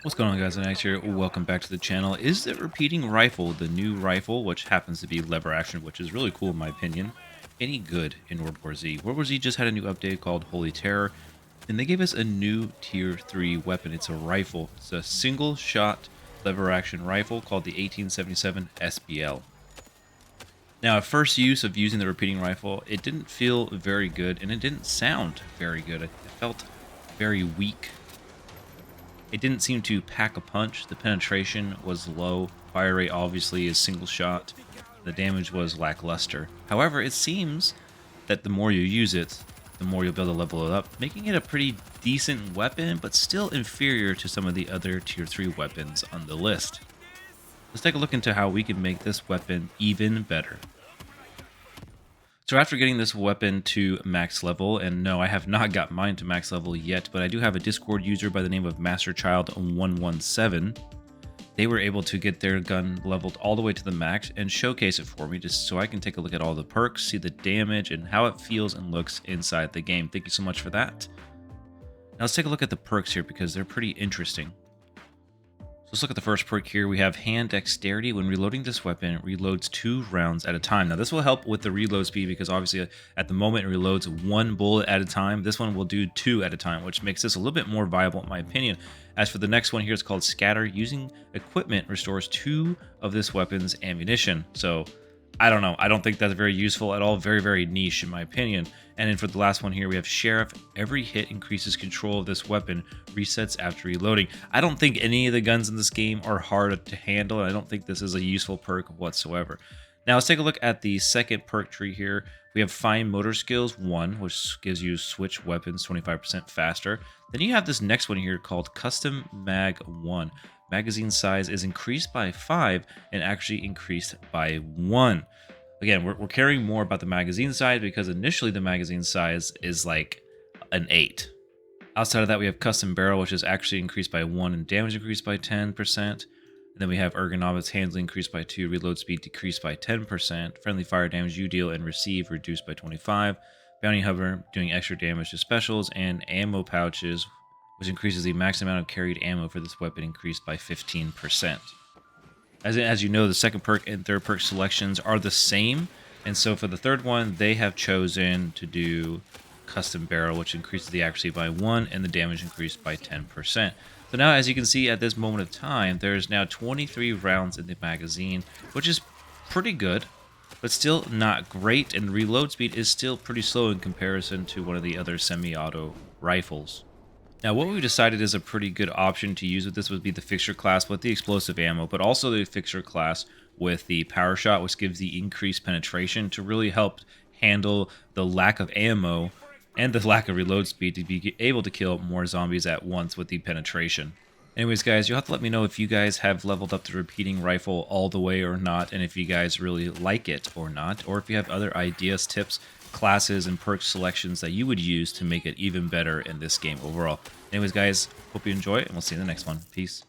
What's going on, guys? Venatix here. Welcome back to the channel. Is the repeating rifle, the new rifle, which happens to be lever action, which is really cool in my opinion, any good in World War Z? World War Z just had a new update called Holy Terror, and they gave us a new tier 3 weapon. It's a rifle. It's a single shot lever action rifle called the 1877 SBL. Now, at first use of using the repeating rifle, it didn't feel very good, and it didn't sound very good. It felt very weak. It didn't seem to pack a punch. The penetration was low. Fire rate obviously is single shot. The damage was lackluster. However, it seems that the more you use it, the more you'll be able to level it up, making it a pretty decent weapon, but still inferior to some of the other tier 3 weapons on the list. Let's take a look into how we can make this weapon even better. So after getting this weapon to max level, and no, I have not got mine to max level yet, but I do have a Discord user by the name of MasterChild117. They were able to get their gun leveled all the way to the max and showcase it for me just so I can take a look at all the perks, see the damage, and how it feels and looks inside the game. Thank you so much for that. Now let's take a look at the perks here because they're pretty interesting. So let's look at the first perk here. We have hand dexterity. When reloading this weapon, it reloads 2 rounds at a time. Now this will help with the reload speed because obviously at the moment it reloads 1 bullet at a time. This one will do 2 at a time, which makes this a little bit more viable in my opinion. As for the next one here, it's called scatter. Using equipment restores 2 of this weapon's ammunition. So I don't know. I don't think that's very useful at all. Very, very niche in my opinion. And then for the last one here, we have Sheriff. Every hit increases control of this weapon, resets after reloading. I don't think any of the guns in this game are hard to handle, and I don't think this is a useful perk whatsoever. Now let's take a look at the second perk tree here. We have Fine Motor Skills 1, which gives you switch weapons 25% faster. Then you have this next one here called Custom Mag 1. Magazine size is increased by 5 and actually increased by 1. Again, we're caring more about the magazine size because initially the magazine size is like an 8. Outside of that, we have Custom Barrel, which is actually increased by 1 and damage increased by 10%. And then we have Ergonomics Handling increased by 2, Reload Speed decreased by 10%, Friendly Fire Damage you deal and receive reduced by 25, Bounty Hover doing extra damage to specials, and Ammo Pouches, which increases the max amount of carried ammo for this weapon increased by 15%. As you know, the second perk and third perk selections are the same, and so for the third one, they have chosen to do Custom Barrel, which increases the accuracy by 1 and the damage increased by 10%. So now, as you can see at this moment of time, there's now 23 rounds in the magazine, which is pretty good, but still not great, and reload speed is still pretty slow in comparison to one of the other semi-auto rifles. Now, what we've decided is a pretty good option to use with this would be the fixture class with the explosive ammo, but also the fixture class with the power shot, which gives the increased penetration to really help handle the lack of ammo and the lack of reload speed to be able to kill more zombies at once with the penetration. Anyways, guys, you'll have to let me know if you guys have leveled up the repeating rifle all the way or not, and if you guys really like it or not, or if you have other ideas, tips, classes, and perk selections that you would use to make it even better in this game overall. Anyways, guys, hope you enjoy, and we'll see you in the next one. Peace.